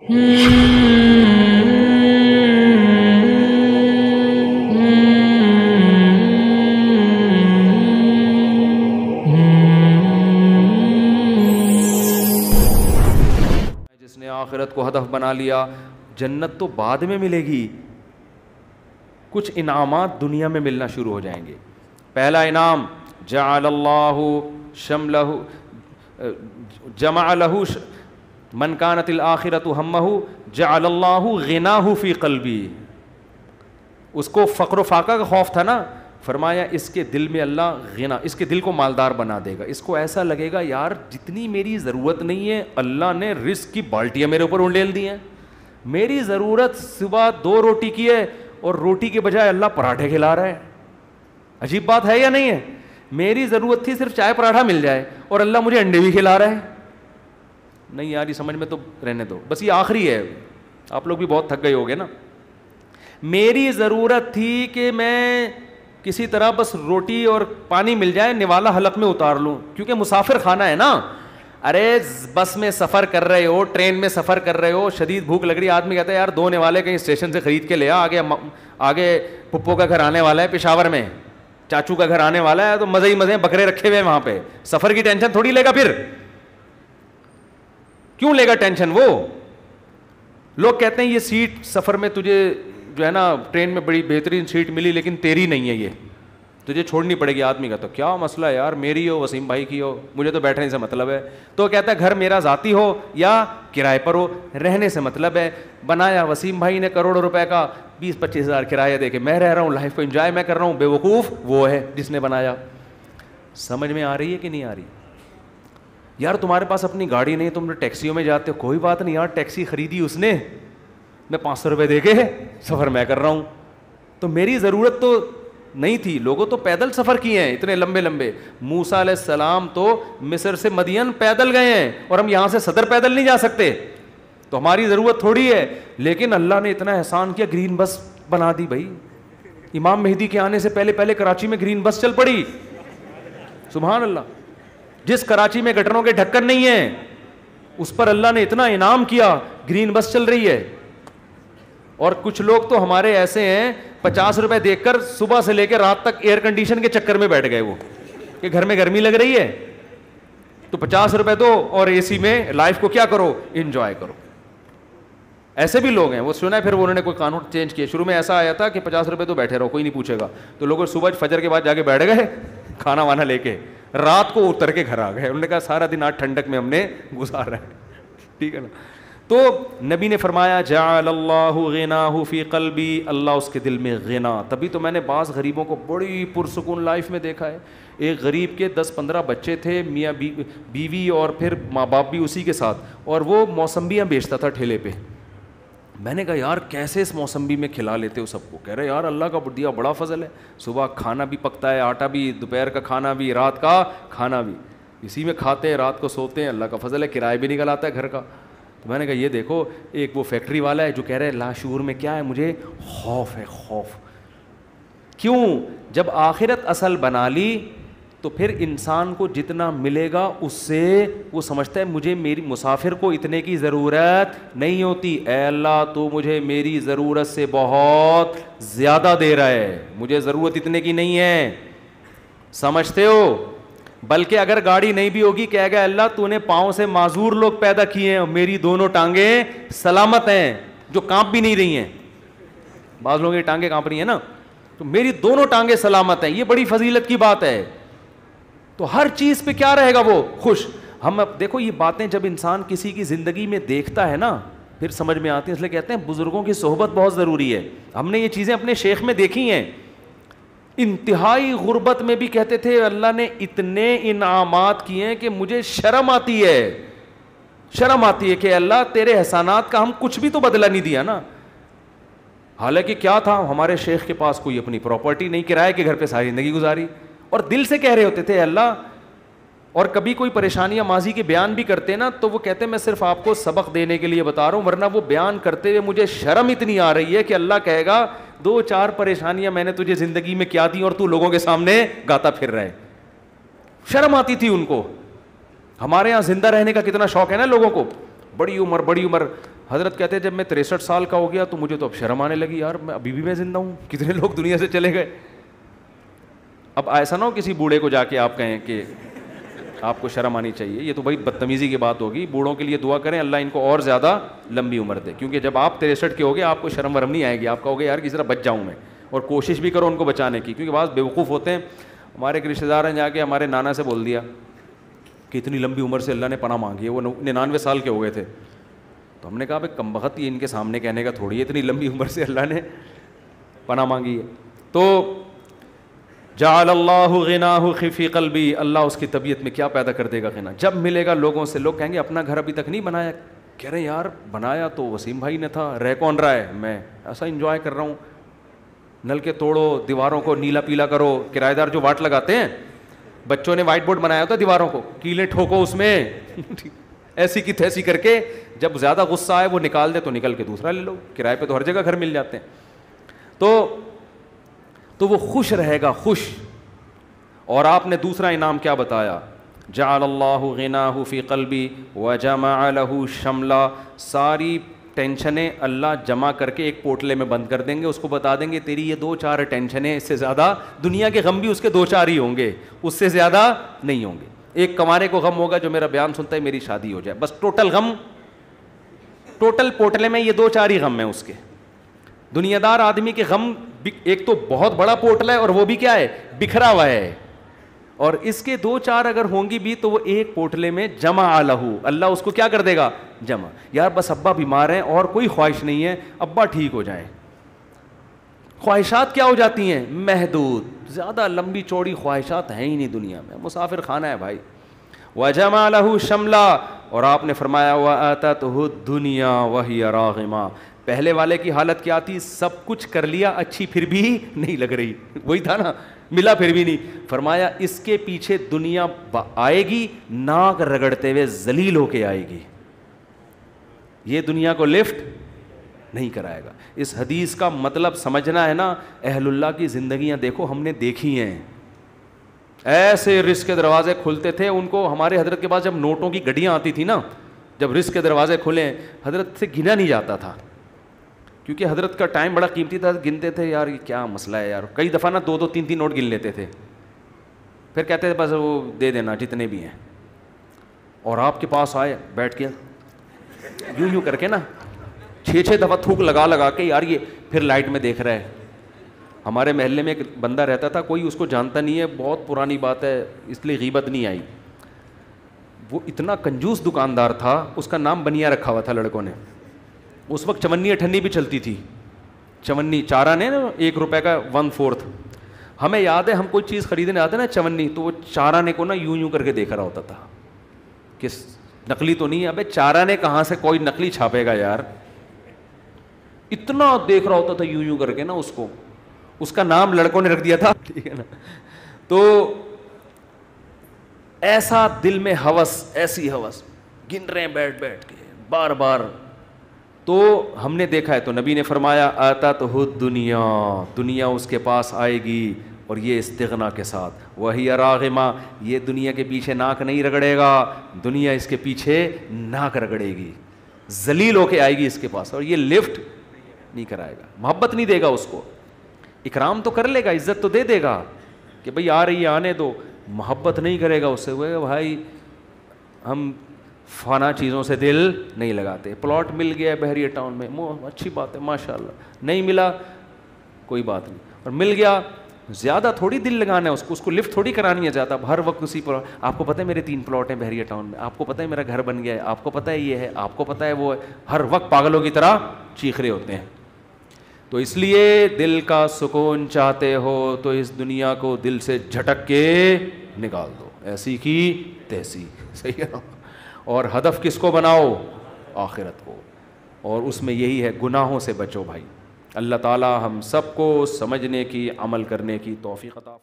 جس نے آخرت کو ہدف بنا لیا، جنت تو بعد میں ملے گی، کچھ انعامات دنیا میں ملنا شروع ہو جائیں گے. پہلا انعام جعل اللہ شملہ جمع لہ من کانت الآخرۃ ہمہ جعل اللہ غناہ فی قلبی. اس کو فقر و فاقہ کا خوف تھا نا، فرمایا اس کے دل میں اللہ غنا، اس کے دل کو مالدار بنا دے گا. اس کو ایسا لگے گا یار جتنی میری ضرورت نہیں ہے اللہ نے رزق کی بالٹیاں میرے اوپر انڈیل دی ہیں. میری ضرورت صبح 2 روٹی کی ہے اور روٹی کے بجائے اللہ پراٹھے کھلا رہا ہے. عجیب بات ہے یا نہیں ہے؟ میری ضرورت تھی صرف چائے پراٹھا مل جائے اور اللہ مجھے انڈے بھی کھلا رہا ہے. نہیں یار یہ سمجھ میں تو رہنے دو، بس یہ آخری ہے. آپ لوگ بھی بہت تھک گئے ہوگے نا. میری ضرورت تھی کہ میں کسی طرح بس روٹی اور پانی مل جائے نوالا حلق میں اتار لوں، کیونکہ مسافر خانہ ہے نا. ارے بس میں سفر کر رہے ہو، ٹرین میں سفر کر رہے ہو، شدید بھوک لگ رہی ہے، آدمی کہتا ہے یار 2 نوالے کہیں اسٹیشن سے خرید کے لے آگے پپو کا گھر آنے والا ہے پشاور میں، چاچو کا گھر آنے والا ہے، تو مزے ہی مزے بکرے رکھے ہوئے ہیں وہاں پہ. سفر کی ٹینشن تھوڑی لے گا، پھر کیوں لے گا ٹینشن؟ وہ لوگ کہتے ہیں یہ سیٹ سفر میں تجھے جو ہے نا ٹرین میں بڑی بہترین سیٹ ملی لیکن تیری نہیں ہے، یہ تجھے چھوڑنی پڑے گی. آدمی کا تو کیا مسئلہ ہے یار، میری ہو وسیم بھائی کی ہو، مجھے تو بیٹھنے سے مطلب ہے. تو کہتا ہے گھر میرا ذاتی ہو یا کرائے پر ہو، رہنے سے مطلب ہے. بنایا وسیم بھائی نے کروڑوں روپے کا، 20-25 ہزار کرایہ دے کے میں رہ رہا ہوں، لائف کو انجوائے میں کر رہا ہوں. بیوقوف وہ ہے جس نے بنایا. سمجھ میں آ رہی ہے کہ نہیں آ رہی؟ یار تمہارے پاس اپنی گاڑی نہیں، تم ٹیکسیوں میں جاتے ہو، کوئی بات نہیں یار، ٹیکسی خریدی اس نے، میں 500 روپے دے کے سفر میں کر رہا ہوں. تو میری ضرورت تو نہیں تھی. لوگوں تو پیدل سفر کیے ہیں اتنے لمبے لمبے. موسیٰ علیہ السلام تو مصر سے مدین پیدل گئے ہیں اور ہم یہاں سے صدر پیدل نہیں جا سکتے. تو ہماری ضرورت تھوڑی ہے، لیکن اللہ نے اتنا احسان کیا، گرین بس بنا دی. بھائی امام مہدی کے آنے سے پہلے کراچی میں گرین بس چل پڑی. سبحان اللہ. جس کراچی میں گٹروں کے ڈھکن نہیں ہیں اس پر اللہ نے اتنا انعام کیا، گرین بس چل رہی ہے. اور کچھ لوگ تو ہمارے ایسے ہیں 50 روپے دیکھ کر صبح سے لے کے رات تک ایئر کنڈیشن کے چکر میں بیٹھ گئے، وہ کہ گھر میں گرمی لگ رہی ہے تو 50 روپے دو اور اے سی میں لائف کو کیا کرو، انجوائے کرو. ایسے بھی لوگ ہیں. وہ سنا ہے پھر انہوں نے کوئی قانون چینج کیا. شروع میں ایسا آیا تھا کہ 50 روپے تو بیٹھے رہو کوئی نہیں پوچھے گا، تو لوگ صبح فجر کے بعد جا کے بیٹھ گئے کھانا وانا لے کے، رات کو اتر کے گھر آ گئے. انہوں نے کہا سارا دن آج ٹھنڈک میں ہم نے گزارا ہے. ٹھیک ہے نا. تو نبی نے فرمایا جعل اللہ غناہ فی قلبی، اللہ اس کے دل میں غنا. تبھی تو میں نے بعض غریبوں کو بڑی پرسکون لائف میں دیکھا ہے. ایک غریب کے 10-15 بچے تھے، میاں بیوی اور پھر ماں باپ بھی اسی کے ساتھ، اور وہ موسمبیاں بیچتا تھا ٹھیلے پہ. میں نے کہا یار کیسے اس موسمبی میں کھلا لیتے ہو سب کو؟ کہہ رہے یار اللہ کا دیا بڑا فضل ہے، صبح کھانا بھی پکتا ہے، آٹا بھی، دوپہر کا کھانا بھی، رات کا کھانا بھی، اسی میں کھاتے ہیں، رات کو سوتے ہیں. اللہ کا فضل ہے، کرایہ بھی نکل آتا ہے گھر کا. تو میں نے کہا یہ دیکھو ایک وہ فیکٹری والا ہے جو کہہ رہے ہے لاشعور میں کیا ہے، مجھے خوف ہے. خوف کیوں؟ جب آخرت اصل بنا لی تو پھر انسان کو جتنا ملے گا اس سے وہ سمجھتا ہے مجھے میری مسافر کو اتنے کی ضرورت نہیں ہوتی. اے اللہ تو مجھے میری ضرورت سے بہت زیادہ دے رہا ہے، مجھے ضرورت اتنے کی نہیں ہے. سمجھتے ہو؟ بلکہ اگر گاڑی نہیں بھی ہوگی کہے گا اللہ تو نے پاؤں سے معذور لوگ پیدا کیے ہیں اور میری دونوں ٹانگیں سلامت ہیں جو کانپ بھی نہیں رہی ہیں. بعض لوگوں کی ٹانگیں کانپ رہی ہیں نا، تو میری دونوں ٹانگیں سلامت ہیں. یہ بڑی فضیلت کی بات ہے. تو ہر چیز پہ کیا رہے گا وہ خوش. ہم اب دیکھو یہ باتیں جب انسان کسی کی زندگی میں دیکھتا ہے نا پھر سمجھ میں آتی ہیں. اس لیے کہتے ہیں بزرگوں کی صحبت بہت ضروری ہے. ہم نے یہ چیزیں اپنے شیخ میں دیکھی ہیں. انتہائی غربت میں بھی کہتے تھے اللہ نے اتنے انعامات کیے ہیں کہ مجھے شرم آتی ہے، شرم آتی ہے کہ اللہ تیرے احسانات کا ہم کچھ بھی تو بدلہ نہیں دیا نا. حالانکہ کیا تھا، ہمارے شیخ کے پاس کوئی اپنی پراپرٹی نہیں، کرائے کے گھر پہ ساری زندگی گزاری، اور دل سے کہہ رہے ہوتے تھے اللہ. اور کبھی کوئی پریشانیاں ماضی کے بیان بھی کرتے نا تو وہ کہتے میں صرف آپ کو سبق دینے کے لیے بتا رہا ہوں، ورنہ وہ بیان کرتے ہوئے مجھے شرم اتنی آ رہی ہے کہ اللہ کہے گا 2-4 پریشانیاں میں نے تجھے زندگی میں کیا دی اور تو لوگوں کے سامنے گاتا پھر رہے. شرم آتی تھی ان کو. ہمارے یہاں زندہ رہنے کا کتنا شوق ہے نا لوگوں کو، بڑی عمر حضرت کہتے ہیں جب میں 63 سال کا ہو گیا تو مجھے تو اب شرم آنے لگی، یار میں ابھی بھی میں زندہ ہوں، کتنے لوگ دنیا سے چلے گئے. اب ایسا نہ ہو کسی بوڑھے کو جا کے آپ کہیں کہ آپ کو شرم آنی چاہیے، یہ تو بھائی بدتمیزی کی بات ہوگی. بوڑھوں کے لیے دعا کریں اللہ ان کو اور زیادہ لمبی عمر دے، کیونکہ جب آپ 63 کے ہوگے آپ کو شرم ورم نہیں آئے گی، آپ کہو گے یار کسی طرح بچ جاؤں میں، اور کوشش بھی کرو ان کو بچانے کی. کیونکہ بعض بیوقوف ہوتے ہیں. ہمارے ایک رشتہ دار ہیں جا کے ہمارے نانا سے بول دیا کہ اتنی لمبی عمر سے اللہ نے پناہ مانگی ہے، وہ 99 سال کے ہو گئے تھے. تو ہم نے کہا بھائی کم بخت یہ ان کے سامنے کہنے کا تھوڑی ہے، اتنی لمبی عمر سے اللہ نے پناہ مانگی ہے. تو جعل اللہ غناہ فی قلبی، اللہ اس کی طبیعت میں کیا پیدا کر دے گا غنا. جب ملے گا لوگوں سے، لوگ کہیں گے اپنا گھر ابھی تک نہیں بنایا، کہہ رہے یار بنایا تو وسیم بھائی نے تھا، رہ کون رہا ہے، میں ایسا انجوائے کر رہا ہوں. نل کے توڑو، دیواروں کو نیلا پیلا کرو. کرایہ دار جو واٹ لگاتے ہیں، بچوں نے وائٹ بورڈ بنایا ہوتا ہے دیواروں کو، کیلیں ٹھوکو اس میں ایسی کی تیسی کر کے، جب زیادہ غصہ آئے وہ نکال دے تو نکل کے دوسرا لے لو. کرائے پہ تو ہر جگہ گھر مل جاتے ہیں. تو وہ خوش رہے گا، خوش. اور آپ نے دوسرا انعام کیا بتایا؟ جعل اللہ غناہ فی قلبی وجمع لہ شملا، ساری ٹینشنیں اللہ جمع کر کے ایک پوٹلے میں بند کر دیں گے. اس کو بتا دیں گے تیری یہ 2-4 ٹینشنیں، اس سے زیادہ دنیا کے غم بھی اس کے 2-4 ہی ہوں گے، اس سے زیادہ نہیں ہوں گے. ایک کمارے کو غم ہوگا جو میرا بیان سنتا ہے میری شادی ہو جائے، بس ٹوٹل غم، ٹوٹل پوٹلے میں یہ 2-4 ہی غم ہیں اس کے. دنیا دار آدمی کے غم ایک تو بہت بڑا پوٹلا ہے اور وہ بھی کیا ہے، بکھرا ہوا ہے. اور اس کے 2-4 اگر ہوں گی بھی تو وہ ایک پوٹلے میں جمع لہو، اللہ اس کو کیا کر دے گا، جمع. یار بس ابا بیمار ہیں اور کوئی خواہش نہیں ہے، ابا ٹھیک ہو جائیں. خواہشات کیا ہو جاتی ہیں، محدود. زیادہ لمبی چوڑی خواہشات ہیں ہی نہیں دنیا میں، مسافر خانہ ہے بھائی. وجمع لہ شملا، اور آپ نے فرمایا وآتتہ الدنیا وہی راغمہ. پہلے والے کی حالت کیا تھی، سب کچھ کر لیا، اچھی پھر بھی نہیں لگ رہی، وہی تھا نا، ملا پھر بھی نہیں. فرمایا اس کے پیچھے دنیا آئے گی، ناک رگڑتے ہوئے ذلیل ہو کے آئے گی، یہ دنیا کو لفٹ نہیں کرائے گا. اس حدیث کا مطلب سمجھنا ہے نا. اہل اللہ کی زندگیاں دیکھو، ہم نے دیکھی ہیں. ایسے رزق کے دروازے کھلتے تھے ان کو. ہمارے حضرت کے پاس جب نوٹوں کی گڈیاں آتی تھی نا، جب رزق کے دروازے کھلے، حضرت سے گنا نہیں جاتا تھا، کیونکہ حضرت کا ٹائم بڑا قیمتی تھا. گنتے تھے یار یہ کیا مسئلہ ہے یار، کئی دفعہ نا 2-2 3-3 نوٹ گن لیتے تھے، پھر کہتے تھے بس وہ دے دینا جتنے بھی ہیں. اور آپ کے پاس آئے بیٹھ کے یوں کر کے نا 6 دفعہ تھوک لگا کے، یار یہ پھر لائٹ میں دیکھ رہا ہے. ہمارے محلے میں ایک بندہ رہتا تھا، کوئی اس کو جانتا نہیں ہے، بہت پرانی بات ہے اس لیے غیبت نہیں آئی. وہ اتنا کنجوس دکاندار تھا، اس کا نام بنیا رکھا ہوا تھا لڑکوں نے. اس وقت چمنی اٹھنی بھی چلتی تھی، چمنی چارہ نے نا 1 روپے کا 1/4. ہمیں یاد ہے ہم کوئی چیز خریدنے آتے نا چمنی، تو وہ چارہ نے کو نا یوں کر کے دیکھ رہا ہوتا تھا کہ نقلی تو نہیں ہے. ابے چارہ نے کہاں سے کوئی نقلی چھاپے گا یار، اتنا دیکھ رہا ہوتا تھا یوں کر کے نا اس کو. اس کا نام لڑکوں نے رکھ دیا تھا، ٹھیک ہے نا. تو ایسا دل میں ہوس، ایسی ہوس، گن رہے ہیں بیٹھ کے بار بار. تو ہم نے دیکھا ہے، تو نبی نے فرمایا آتتہ الدنیا، دنیا اس کے پاس آئے گی، اور یہ استغنا کے ساتھ. وہی راغمہ، یہ دنیا کے پیچھے ناک نہیں رگڑے گا، دنیا اس کے پیچھے ناک رگڑے گی، ذلیل ہو کے آئے گی اس کے پاس. اور یہ لفٹ نہیں کرائے گا، محبت نہیں دے گا اس کو. اکرام تو کر لے گا، عزت تو دے دے گا کہ بھئی آ رہی ہے آنے دو، محبت نہیں کرے گا اس سے. وہ بھائی ہم فنا چیزوں سے دل نہیں لگاتے. پلاٹ مل گیا ہے بحریہ ٹاؤن میں، اچھی بات ہے ماشاءاللہ. نہیں ملا کوئی بات نہیں، اور مل گیا زیادہ تھوڑی دل لگانا ہے اس کو لفٹ تھوڑی کرانی ہے زیادہ. ہر وقت اسی پر آپ کو پتہ ہے میرے 3 پلاٹ ہیں بحریہ ٹاؤن میں، آپ کو پتہ ہے میرا گھر بن گیا ہے، آپ کو پتہ ہے یہ ہے، آپ کو پتہ ہے وہ ہے. ہر وقت پاگلوں کی طرح چیخ رہے ہوتے ہیں. تو اس لیے دل کا سکون چاہتے ہو تو اس دنیا کو دل سے جھٹک کے نکال دو، ایسی کی تیسی. صحیح ہے. اور ہدف کس کو بناؤ، آخرت کو. اور اس میں یہی ہے گناہوں سے بچو بھائی. اللہ تعالی ہم سب کو سمجھنے کی، عمل کرنے کی توفیق عطا